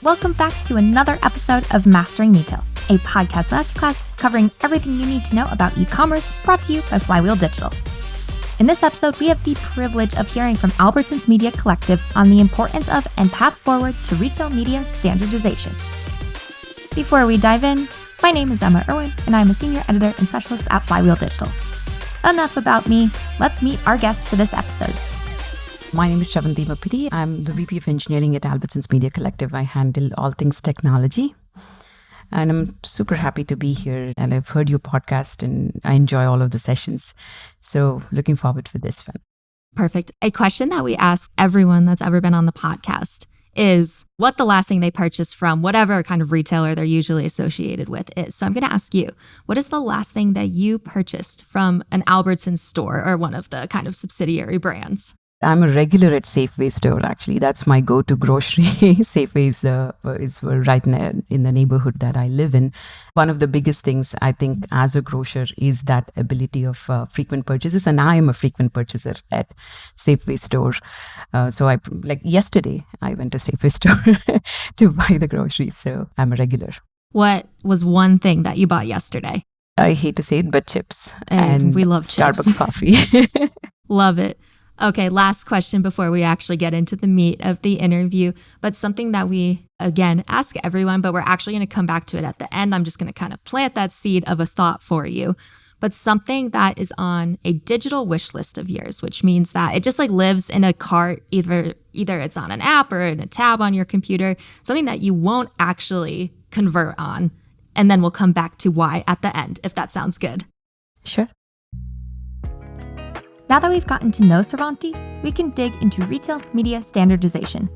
Welcome back to another episode of Mastering Metail, a podcast masterclass covering everything you need to know about e-commerce, brought to you by Flywheel Digital. In this episode, we have the privilege of hearing from Albertsons Media Collective on the importance of and path forward to retail media standardization. Before we dive in, my name is Emma Irwin, and I'm a senior editor and specialist at Flywheel Digital. Enough about me, let's meet our guest for this episode. My name is Sravanthi Muppidi. I'm the VP of Engineering at Albertsons Media Collective. I handle all things technology. And I'm super happy to be here. And I've heard your podcast and I enjoy all of the sessions. So looking forward for this one. Perfect. A question that we ask everyone that's ever been on the podcast is what the last thing they purchased from whatever kind of retailer they're usually associated with is. So I'm going to ask you, what is the last thing that you purchased from an Albertsons store or one of the kind of subsidiary brands? I'm a regular at Safeway store, actually. That's my go-to grocery. Safeway is right in the neighborhood that I live in. One of the biggest things, I think, as a grocer is that ability of frequent purchases. And I am a frequent purchaser at Safeway store. So yesterday, I went to Safeway store to buy the groceries. So I'm a regular. What was one thing that you bought yesterday? I hate to say it, but chips. And we love Starbucks chips. coffee. Love it. Okay, last question before we actually get into the meat of the interview, but something that we, again, ask everyone, but we're actually going to come back to it at the end. I'm just going to kind of plant that seed of a thought for you, but something that is on a digital wish list of yours, which means that it just lives in a cart, either it's on an app or in a tab on your computer, something that you won't actually convert on. And then we'll come back to why at the end, if that sounds good. Sure. Now that we've gotten to know Sravanthi, we can dig into retail media standardization.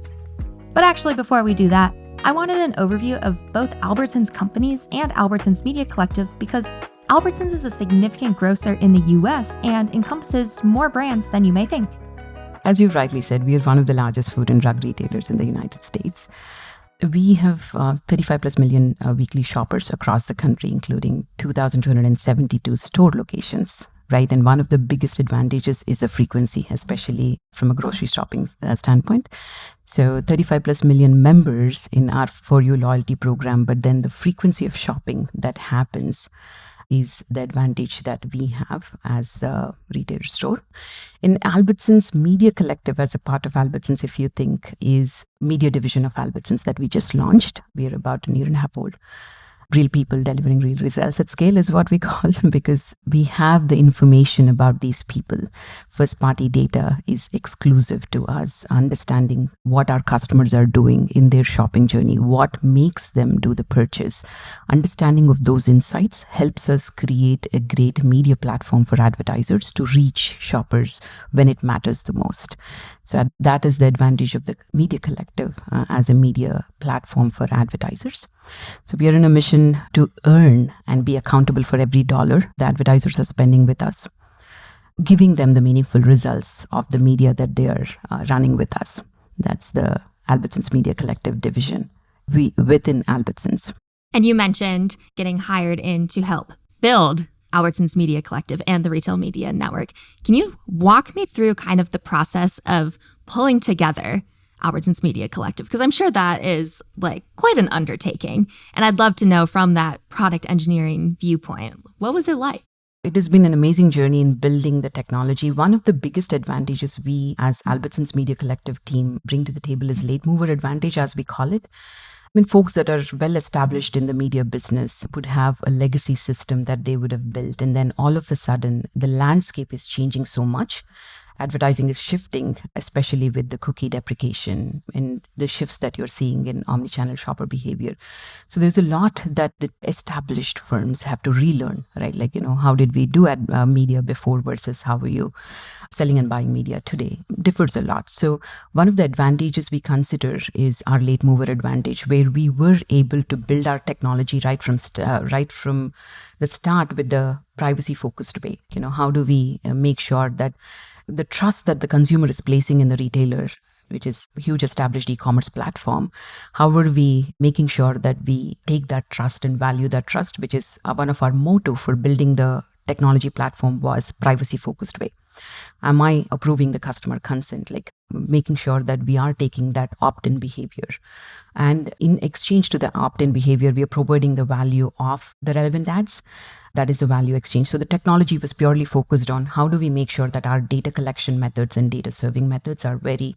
But actually, before we do that, I wanted an overview of both Albertsons companies and Albertsons Media Collective because Albertsons is a significant grocer in the US and encompasses more brands than you may think. As you rightly said, we are one of the largest food and drug retailers in the United States. We have 35 plus million weekly shoppers across the country, including 2,272 store locations. Right. And one of the biggest advantages is the frequency, especially from a grocery shopping standpoint. So 35 plus million members in our For You loyalty program, but then the frequency of shopping that happens is the advantage that we have as a retail store. In Albertsons Media Collective, as a part of Albertsons, if you think, is media division of Albertsons that we just launched. We are about a year and a half old. Real people delivering real results at scale is what we call them because we have the information about these people. First party data is exclusive to us, understanding what our customers are doing in their shopping journey, what makes them do the purchase. Understanding of those insights helps us create a great media platform for advertisers to reach shoppers when it matters the most. So that is the advantage of the Media Collective as a media platform for advertisers. So we are in a mission to earn and be accountable for every dollar the advertisers are spending with us, giving them the meaningful results of the media that they are running with us. That's the Albertsons Media Collective division within Albertsons. And you mentioned getting hired in to help build Albertsons Media Collective and the Retail Media Network. Can you walk me through kind of the process of pulling together Albertsons Media Collective? Because I'm sure that is quite an undertaking. And I'd love to know from that product engineering viewpoint, what was it like? It has been an amazing journey in building the technology. One of the biggest advantages we as Albertsons Media Collective team bring to the table is late mover advantage, as we call it. Folks that are well established in the media business would have a legacy system that they would have built. And then all of a sudden, the landscape is changing so much. Advertising is shifting, especially with the cookie deprecation and the shifts that you're seeing in omnichannel shopper behavior. So there's a lot that the established firms have to relearn, right? How did we do media before versus how are you selling and buying media today? Differs a lot. So one of the advantages we consider is our late mover advantage, where we were able to build our technology right from the start with the privacy focused way. How do we make sure that the trust that the consumer is placing in the retailer, which is a huge established e-commerce platform, how are we making sure that we take that trust and value that trust, which is one of our motto for building the technology platform was privacy focused way. Am I approving the customer consent? Like making sure that we are taking that opt-in behavior. And in exchange to the opt-in behavior, we are providing the value of the relevant ads. That is the value exchange. So the technology was purely focused on how do we make sure that our data collection methods and data serving methods are very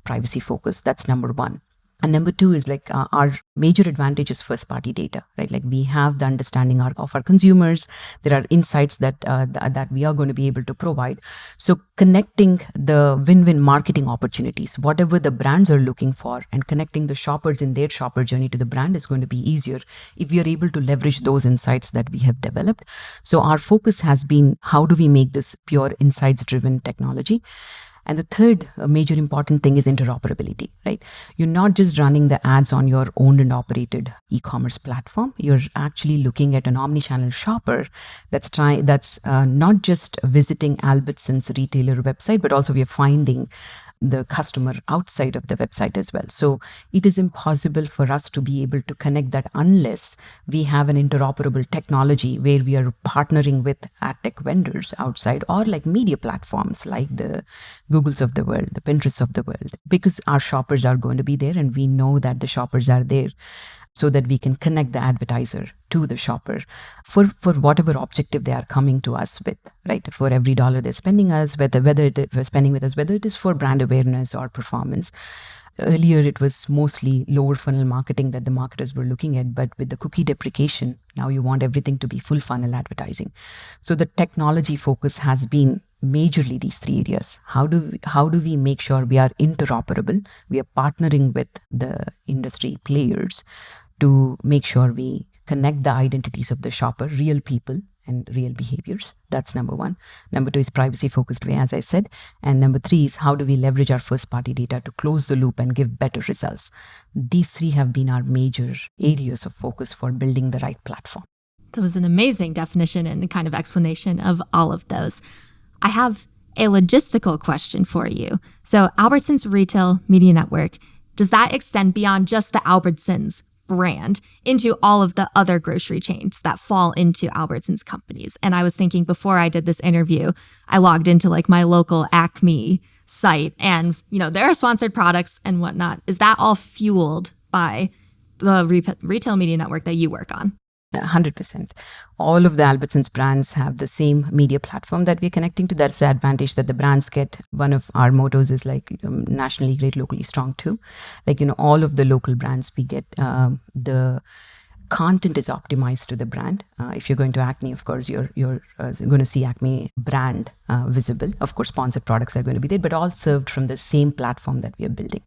privacy focused. That's number one. And number two is like our major advantage is first party data, right? Like we have the understanding of our consumers. There are insights that that we are going to be able to provide. So connecting the win-win marketing opportunities, whatever the brands are looking for, and connecting the shoppers in their shopper journey to the brand is going to be easier if we are able to leverage those insights that we have developed. So our focus has been how do we make this pure insights driven technology. And the third major important thing is interoperability, right? You're not just running the ads on your owned and operated e-commerce platform. You're actually looking at an omnichannel shopper that's not just visiting Albertsons retailer website, but also we are finding the customer outside of the website as well. So it is impossible for us to be able to connect that unless we have an interoperable technology where we are partnering with ad tech vendors outside or like media platforms like the Googles of the world, the Pinterests of the world, because our shoppers are going to be there and we know that the shoppers are there so that we can connect the advertiser to the shopper for whatever objective they are coming to us with, right? For every dollar they're spending us, whether it is for brand awareness or performance. Earlier, it was mostly lower funnel marketing that the marketers were looking at, but with the cookie deprecation, now you want everything to be full funnel advertising. So the technology focus has been majorly these three areas. How do we make sure we are interoperable? We are partnering with the industry players to make sure we connect the identities of the shopper, real people and real behaviors. That's number one. Number two is privacy focused way, as I said. And number three is how do we leverage our first party data to close the loop and give better results. These three have been our major areas of focus for building the right platform. That was an amazing definition and kind of explanation of all of those. I have a logistical question for you. So Albertsons Retail Media Network, does that extend beyond just the Albertsons brand into all of the other grocery chains that fall into Albertsons companies? And I was thinking before I did this interview, I logged into like my local Acme site and, there are sponsored products and whatnot. Is that all fueled by the retail media network that you work on? 100%. All of the Albertsons brands have the same media platform that we're connecting to. That's the advantage that the brands get. One of our mottos is like nationally great, locally strong too. Like, all of the local brands we get, the content is optimized to the brand. If you're going to Acme, of course, you're going to see Acme brand visible. Of course, sponsored products are going to be there, but all served from the same platform that we are building.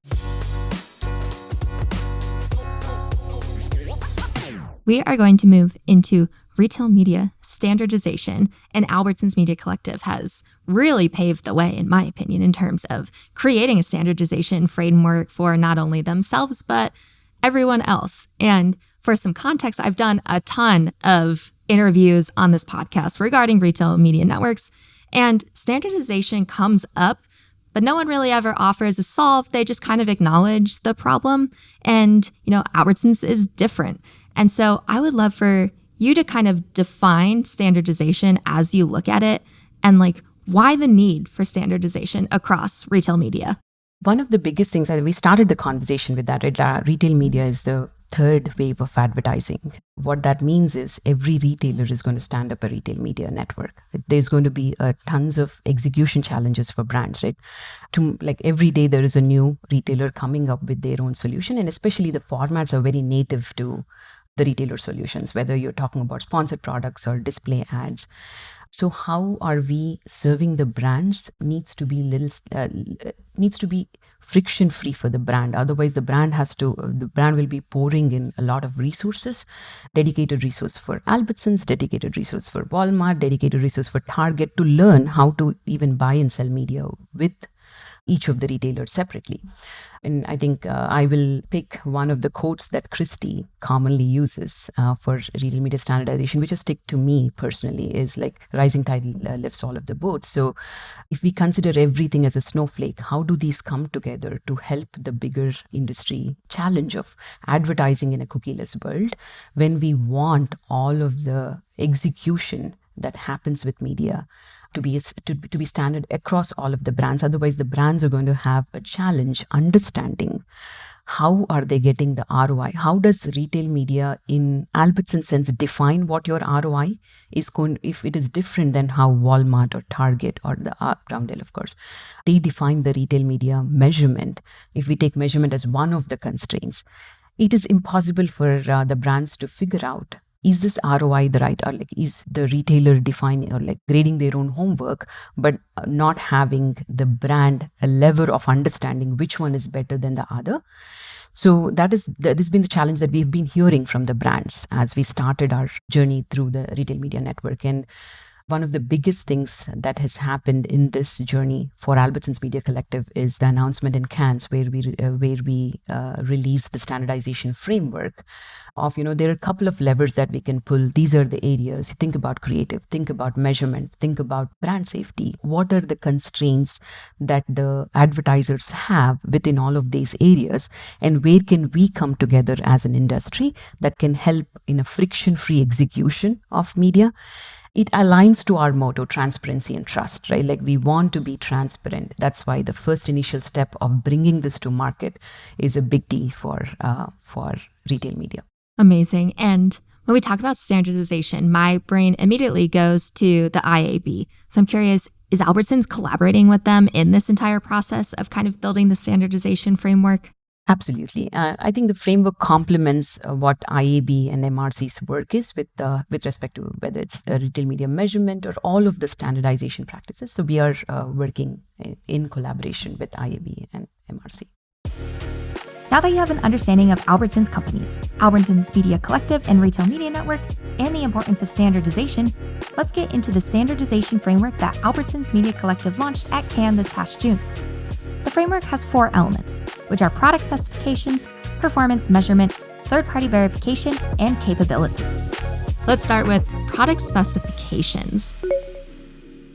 We are going to move into retail media standardization, and Albertsons Media Collective has really paved the way, in my opinion, in terms of creating a standardization framework for not only themselves, but everyone else. And for some context, I've done a ton of interviews on this podcast regarding retail media networks, and standardization comes up, but no one really ever offers a solve. They just kind of acknowledge the problem. And, Albertsons is different. And so I would love for you to kind of define standardization as you look at it and like why the need for standardization across retail media. One of the biggest things, we started the conversation with that, right? Retail media is the third wave of advertising. What that means is every retailer is going to stand up a retail media network. There's going to be tons of execution challenges for brands, right? Every day there is a new retailer coming up with their own solution, and especially the formats are very native to the retailer solutions, whether you're talking about sponsored products or display ads. So how are we serving the brands needs to be friction free for the brand. Otherwise, the brand will be pouring in a lot of resources, dedicated resource for Albertsons, dedicated resource for Walmart, dedicated resource for Target to learn how to even buy and sell media with each of the retailers separately. And I think I will pick one of the quotes that Christie commonly uses for retail media standardization, which has stuck to me personally, is like rising tide lifts all of the boats. So if we consider everything as a snowflake, how do these come together to help the bigger industry challenge of advertising in a cookieless world when we want all of the execution that happens with media to be standard across all of the brands. Otherwise, the brands are going to have a challenge understanding how are they getting the ROI. How does retail media in Albertsons sense define what your ROI is going, if it is different than how Walmart or Target or the Roundel, of course, they define the retail media measurement. If we take measurement as one of the constraints, it is impossible for the brands to figure out, is this ROI the right, or like is the retailer defining or like grading their own homework, but not having the brand a level of understanding which one is better than the other. So that has been the challenge that we've been hearing from the brands as we started our journey through the Retail Media Network. And one of the biggest things that has happened in this journey for Albertsons Media Collective is the announcement in Cannes where we released the standardization framework of, there are a couple of levers that we can pull. These are the areas. Think about creative, think about measurement, think about brand safety. What are the constraints that the advertisers have within all of these areas? And where can we come together as an industry that can help in a friction-free execution of media? It aligns to our motto, transparency and trust, right? Like we want to be transparent. That's why the first initial step of bringing this to market is a big deal for retail media. Amazing. And when we talk about standardization, my brain immediately goes to the IAB. So I'm curious, is Albertsons collaborating with them in this entire process of kind of building the standardization framework? Absolutely. I think the framework complements what IAB and MRC's work is with respect to whether it's retail media measurement or all of the standardization practices. So we are working in collaboration with IAB and MRC. Now that you have an understanding of Albertsons companies, Albertsons Media Collective and Retail Media Network, and the importance of standardization, let's get into the standardization framework that Albertsons Media Collective launched at Cannes this past June. The framework has 4 elements, which are product specifications, performance measurement, third-party verification, and capabilities. Let's start with product specifications.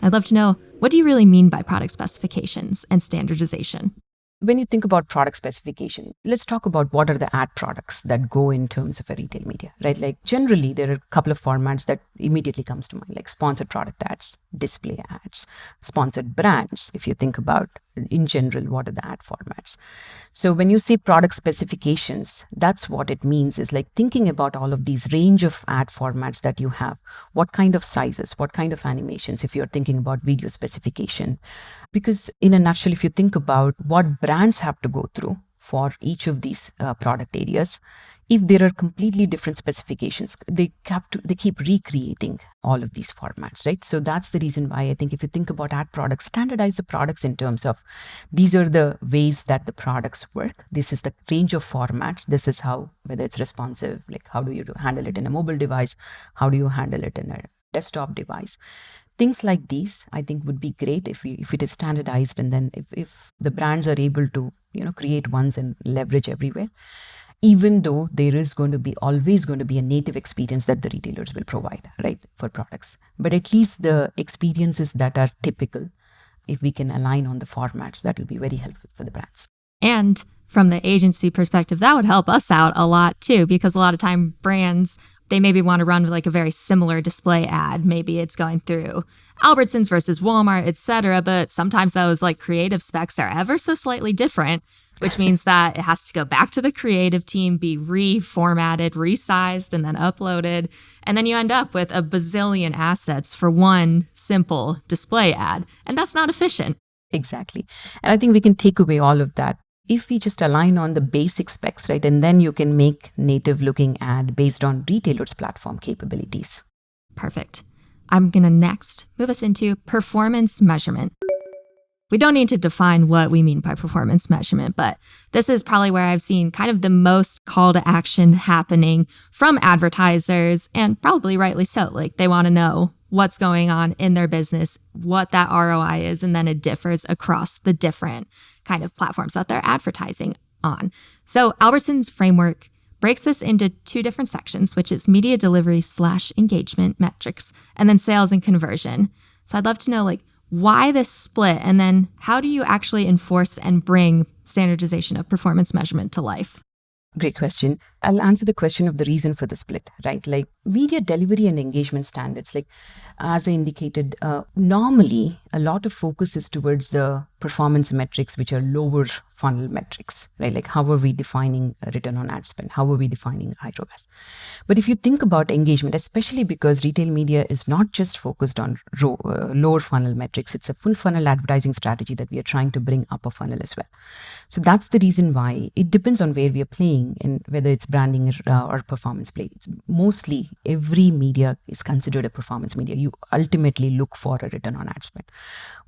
I'd love to know, what do you really mean by product specifications and standardization? When you think about product specification, let's talk about what are the ad products that go in terms of a retail media, right? Like generally, there are a couple of formats that immediately comes to mind, like sponsored product ads, display ads, sponsored brands. If you think about in general, what are the ad formats? So when you say product specifications, that's what it means is like thinking about all of these range of ad formats that you have. What kind of sizes, what kind of animations, if you're thinking about video specification. Because in a nutshell, if you think about what brands have to go through for each of these product areas, if there are completely different specifications, they keep recreating all of these formats, right? So that's the reason why I think if you think about ad products, standardize the products in terms of these are the ways that the products work. This is the range of formats. This is how, whether it's responsive, like how do you handle it in a mobile device? How do you handle it in a desktop device? Things like these, I think, would be great if it is standardized, and then if the brands are able to, create ones and leverage everywhere. Even though there is always going to be a native experience that the retailers will provide, right, for products. But at least the experiences that are typical, if we can align on the formats, that will be very helpful for the brands. And from the agency perspective, that would help us out a lot too, because a lot of time brands, they maybe want to run like a very similar display ad. Maybe it's going through Albertsons versus Walmart, etc. But sometimes those like creative specs are ever so slightly different, which means that it has to go back to the creative team, be reformatted, resized, and then uploaded. And then you end up with a bazillion assets for one simple display ad. And that's not efficient. Exactly. And I think we can take away all of that if we just align on the basic specs, right? And then you can make native looking ad based on retailers' platform capabilities. Perfect. I'm going to next move us into performance measurement. We don't need to define what we mean by performance measurement, but this is probably where I've seen kind of the most call to action happening from advertisers, and probably rightly so. Like they want to know what's going on in their business, what that ROI is, and then it differs across the different kind of platforms that they're advertising on. So Albertsons framework breaks this into 2 different sections, which is media delivery / engagement metrics, and then sales and conversion. So I'd love to know like why this split, and then how do you actually enforce and bring standardization of performance measurement to life? Great question. I'll answer the question of the reason for the split, right? Like media delivery and engagement standards, like as I indicated, normally a lot of focus is towards the performance metrics, which are lower funnel metrics, right? Like how are we defining a return on ad spend? How are we defining ROAS? But if you think about engagement, especially because retail media is not just focused on lower funnel metrics, it's a full funnel advertising strategy that we are trying to bring upper funnel as well. So that's the reason why it depends on where we are playing and whether it's branding or performance play. It's mostly every media is considered a performance media. You ultimately look for a return on ad spend.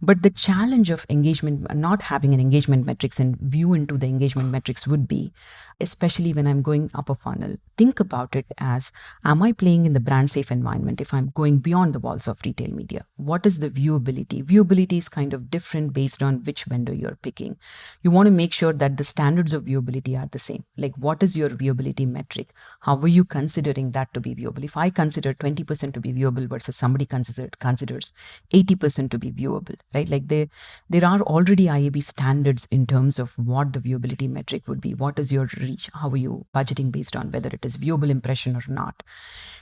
But the challenge of engagement, not having an engagement metrics and view into the engagement metrics would be, especially when I'm going upper funnel, think about it as, am I playing in the brand safe environment if I'm going beyond the walls of retail media? What is the viewability? Viewability is kind of different based on which vendor you're picking. You want to make sure that the standards of viewability are the same. Like, what is your viewability metric? How are you considering that to be viewable? If I consider 20% to be viewable versus somebody considers 80% to be viewable, right? Like there are already IAB standards in terms of what the viewability metric would be. What is your reach? How are you budgeting based on whether it is viewable impression or not?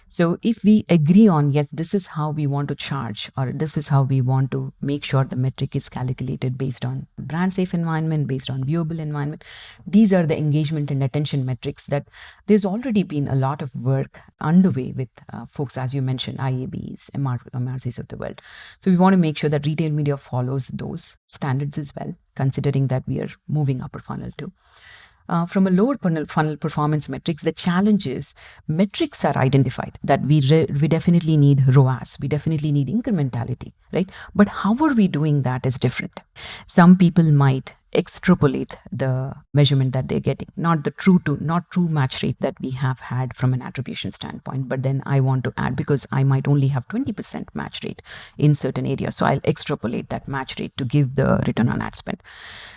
So if we agree on, yes, this is how we want to charge, or this is how we want to make sure the metric is calculated based on brand safe environment, based on viewable environment, these are the engagement and attention metrics that there's already been a lot of work underway with folks, as you mentioned, IABs, MRCs of the world. So we want to make sure that retail media follows those standards as well, considering that we are moving upper funnel too. From a lower funnel performance metrics, the challenge is metrics are identified that we definitely need ROAS, we definitely need incrementality, right? But how are we doing that is different. Some people might extrapolate the measurement that they're getting, not true match rate that we have had from an attribution standpoint, but then I want to add, because I might only have 20% match rate in certain areas, so I'll extrapolate that match rate to give the return on ad spend.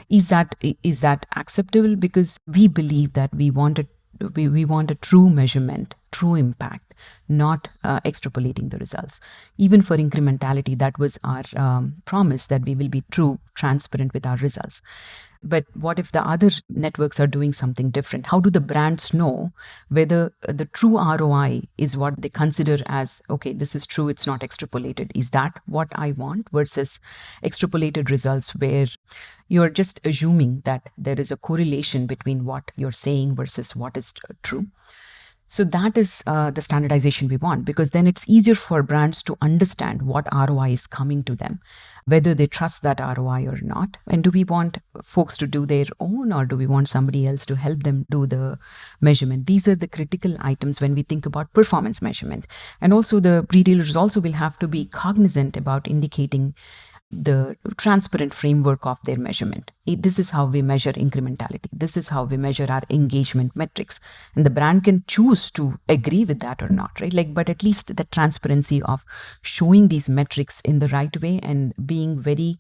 Is that acceptable? Because we believe that we want a true measurement, true impact, not extrapolating the results. Even for incrementality, that was our promise, that we will be true, transparent with our results. But what if the other networks are doing something different? How do the brands know whether the true ROI is what they consider as, okay, this is true, it's not extrapolated? Is that what I want? Versus extrapolated results where you're just assuming that there is a correlation between what you're saying versus what is true. So that is the standardization we want, because then it's easier for brands to understand what ROI is coming to them, whether they trust that ROI or not. And do we want folks to do their own, or do we want somebody else to help them do the measurement? These are the critical items when we think about performance measurement. And also the retailers also will have to be cognizant about indicating the transparent framework of their measurement. This is how we measure incrementality. This is how we measure our engagement metrics. And the brand can choose to agree with that or not, right? Like, but at least the transparency of showing these metrics in the right way and being very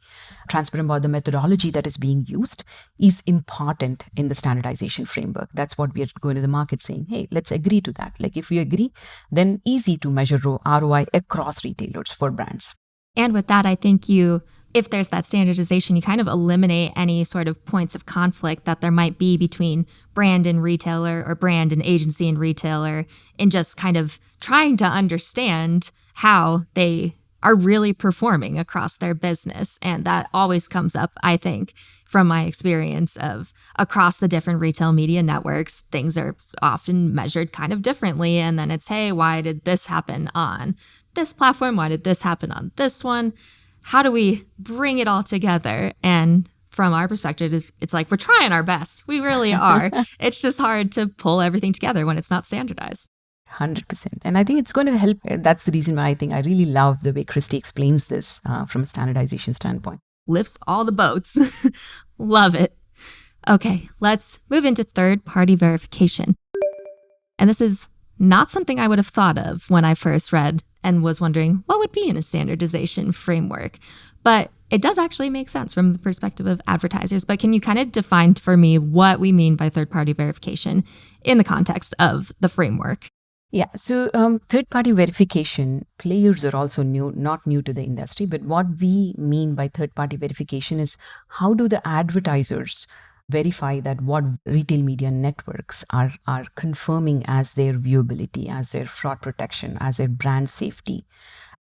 transparent about the methodology that is being used is important in the standardization framework. That's what we are going to the market saying, hey, let's agree to that. Like, if we agree, then easy to measure ROI across retailers for brands. And with that, I think if there's that standardization, you kind of eliminate any sort of points of conflict that there might be between brand and retailer, or brand and agency and retailer, in just kind of trying to understand how they are really performing across their business. And that always comes up, I think, from my experience of across the different retail media networks, things are often measured kind of differently. And then it's, hey, why did this happen on this platform? Why did this happen on this one? How do we bring it all together? And from our perspective, it's like, we're trying our best. We really are. It's just hard to pull everything together when it's not standardized. 100%. And I think it's going to help. That's the reason why I think I really love the way Christy explains this from a standardization standpoint. Lifts all the boats. Love it. Okay, let's move into third-party verification. And this is not something I would have thought of when I first read and was wondering what would be in a standardization framework. But it does actually make sense from the perspective of advertisers. But can you kind of define for me what we mean by third-party verification in the context of the framework? Yeah, so third-party verification, players are also not new to the industry, but what we mean by third-party verification is, how do the advertisers verify that what retail media networks are confirming as their viewability, as their fraud protection, as their brand safety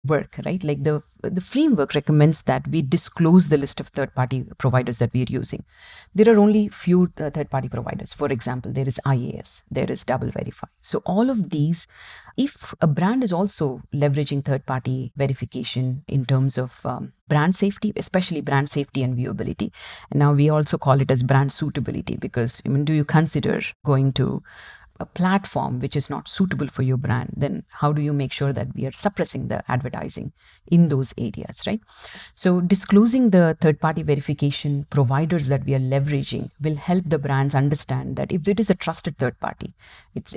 work, right? Like the framework recommends that we disclose the list of third-party providers that we are using. There are only few third-party providers. For example, there is IAS, there is Double Verify. So all of these, if a brand is also leveraging third-party verification in terms of brand safety, especially brand safety and viewability, and now we also call it as brand suitability, because do you consider going to a platform which is not suitable for your brand, then how do you make sure that we are suppressing the advertising in those areas, right? So disclosing the third-party verification providers that we are leveraging will help the brands understand that if it is a trusted third party,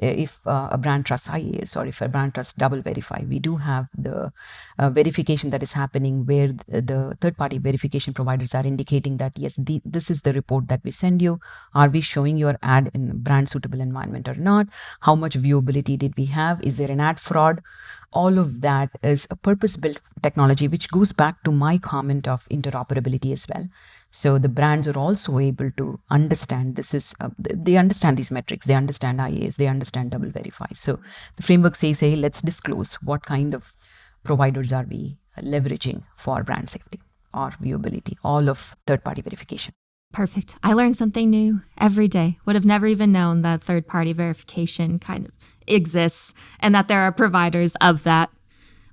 if a brand trusts IAS or if a brand trusts Double Verify, we do have the verification that is happening where the third-party verification providers are indicating that, yes, this is the report that we send you. Are we showing your ad in brand suitable environment or not? How much viewability did we have? Is there an ad fraud? All of that is a purpose-built technology, which goes back to my comment of interoperability as well. So the brands are also able to understand they understand these metrics, they understand IAs, they understand Double Verify. So the framework says, hey, let's disclose what kind of providers are we leveraging for brand safety or viewability, all of third-party verification. Perfect. I learn something new every day. Would have never even known that third-party verification kind of exists and that there are providers of that,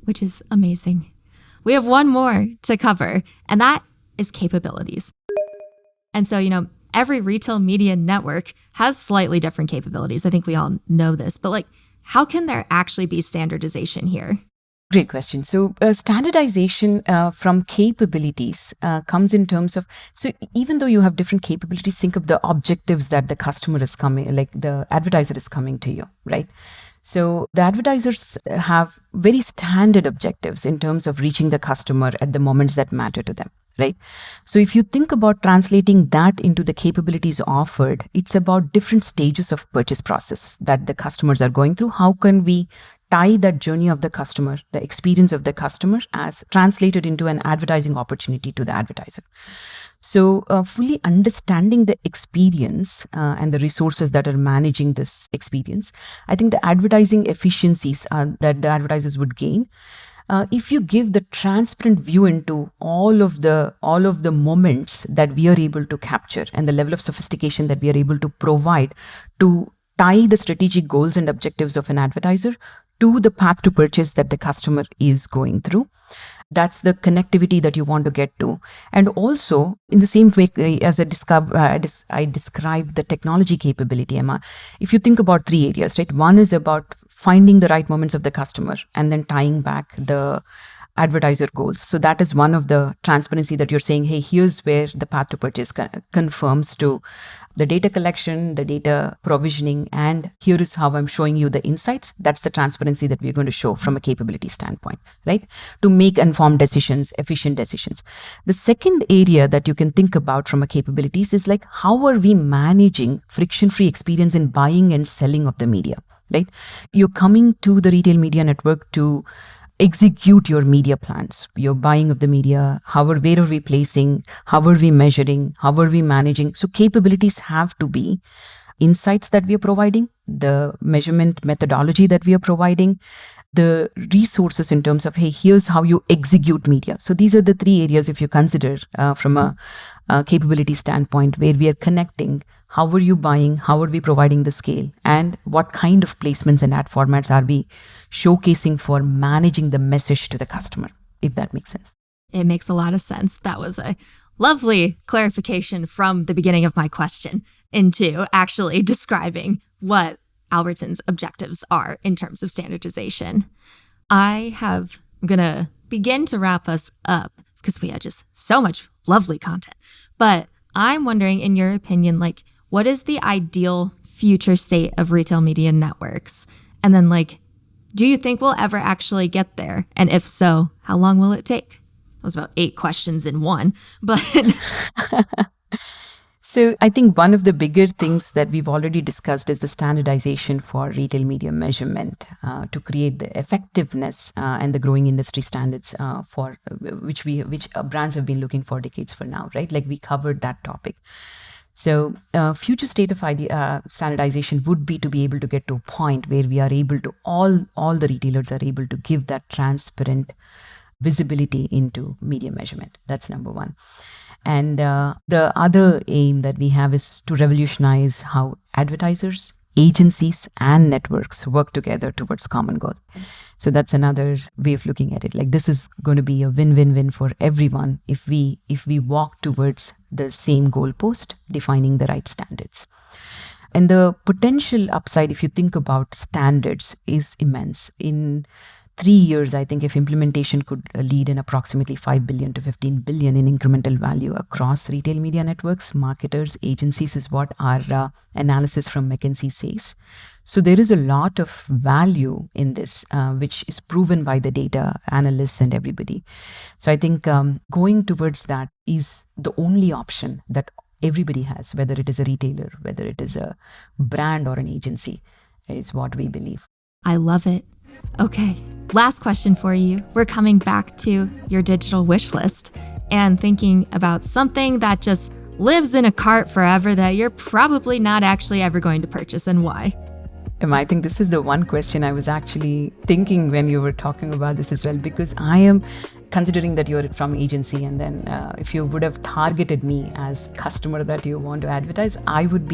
which is amazing. We have one more to cover, and that is capabilities. And so, every retail media network has slightly different capabilities. I think we all know this, but how can there actually be standardization here? Great question. So standardization from capabilities comes in terms of, so even though you have different capabilities, think of the objectives that the customer is coming, like the advertiser is coming to you, right? So the advertisers have very standard objectives in terms of reaching the customer at the moments that matter to them, right? So if you think about translating that into the capabilities offered, it's about different stages of purchase process that the customers are going through. How can we tie that journey of the customer, the experience of the customer, as translated into an advertising opportunity to the advertiser? So fully understanding the experience and the resources that are managing this experience, I think the advertising efficiencies that the advertisers would gain, if you give the transparent view into all of the moments that we are able to capture and the level of sophistication that we are able to provide to tie the strategic goals and objectives of an advertiser to the path to purchase that the customer is going through. That's the connectivity that you want to get to. And also, in the same way as I described the technology capability, Emma, if you think about three areas, right? One is about finding the right moments of the customer and then tying back the advertiser goals. So that is one of the transparency that you're saying, hey, here's where the path to purchase confirms to the data collection, the data provisioning, and here is how I'm showing you the insights. That's the transparency that we're going to show from a capability standpoint, right? To make informed decisions, efficient decisions. The second area that you can think about from a capabilities is how are we managing friction-free experience in buying and selling of the media, right? You're coming to the retail media network to execute your media plans, your buying of the media, where are we placing, how are we measuring, how are we managing. So capabilities have to be insights that we are providing, the measurement methodology that we are providing, the resources in terms of, hey, here's how you execute media. So these are the three areas, if you consider from a capability standpoint, where we are connecting how are you buying, how are we providing the scale, and what kind of placements and ad formats are we showcasing for managing the message to the customer, if that makes sense. It makes a lot of sense. That was a lovely clarification from the beginning of my question into actually describing what Albertsons' objectives are in terms of standardization. I'm going to begin to wrap us up because we had just so much lovely content. But I'm wondering, in your opinion, what is the ideal future state of retail media networks? And then, do you think we'll ever actually get there? And if so, how long will it take? That was about 8 questions in one, but... So I think one of the bigger things that we've already discussed is the standardization for retail media measurement to create the effectiveness and the growing industry standards for which brands have been looking for decades for now, right? We covered that topic. So future state of standardization would be to be able to get to a point where we are able to, all the retailers are able to give that transparent visibility into media measurement. That's number one. And the other aim that we have is to revolutionize how advertisers, agencies, and networks work together towards common goal. So that's another way of looking at it. Like, this is going to be a win-win-win for everyone if we walk towards the same goalpost, defining the right standards. And the potential upside, if you think about standards, is immense. In 3 years, I think if implementation could lead in approximately 5 billion to 15 billion in incremental value across retail media networks, marketers, agencies, is what our analysis from McKinsey says. So there is a lot of value in this, which is proven by the data analysts and everybody. So I think going towards that is the only option that everybody has, whether it is a retailer, whether it is a brand or an agency, is what we believe. I love it. Okay, last question for you. We're coming back to your digital wish list and thinking about something that just lives in a cart forever that you're probably not actually ever going to purchase, and why? I think this is the one question I was actually thinking when you were talking about this as well, because I am considering that you're from agency, and then if you would have targeted me as customer that you want to advertise, I would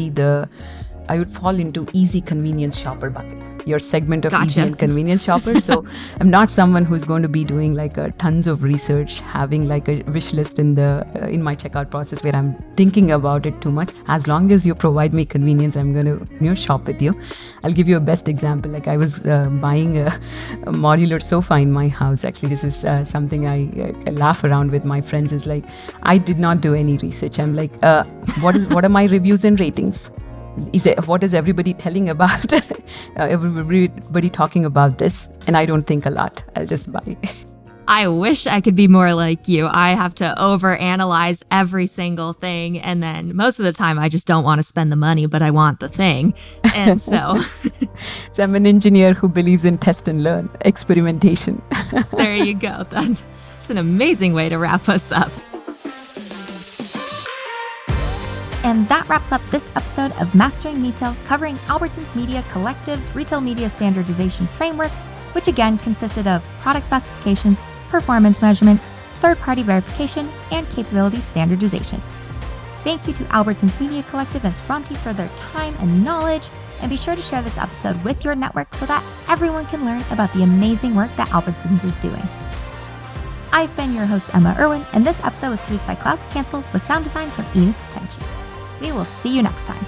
fall into easy convenience shopper bucket, your segment of Gotcha. Easy and convenience shopper. So I'm not someone who's going to be doing like tons of research, having like a wish list in my checkout process where I'm thinking about it too much. As long as you provide me convenience, I'm going to shop with you. I'll give you a best example. Like, I was buying a modular sofa in my house. Actually, this is something I laugh around with my friends. Is like, I did not do any research. I'm like, what are my reviews and ratings? What is everybody telling about? Everybody talking about this, and I don't think a lot. I'll just buy. I wish I could be more like you. I have to overanalyze every single thing, and then most of the time I just don't want to spend the money, but I want the thing. And so So I'm an engineer who believes in test and learn, experimentation. there you go. That's an amazing way to wrap us up. And that wraps up this episode of Mastering Metail, covering Albertsons Media Collective's Retail Media Standardization Framework, which again consisted of product specifications, performance measurement, third-party verification, and capability standardization. Thank you to Albertsons Media Collective and Sravanthi for their time and knowledge, and be sure to share this episode with your network so that everyone can learn about the amazing work that Albertsons is doing. I've been your host, Emma Irwin, and this episode was produced by Klaus Cancel with sound design from Enos Tenchi. We will see you next time.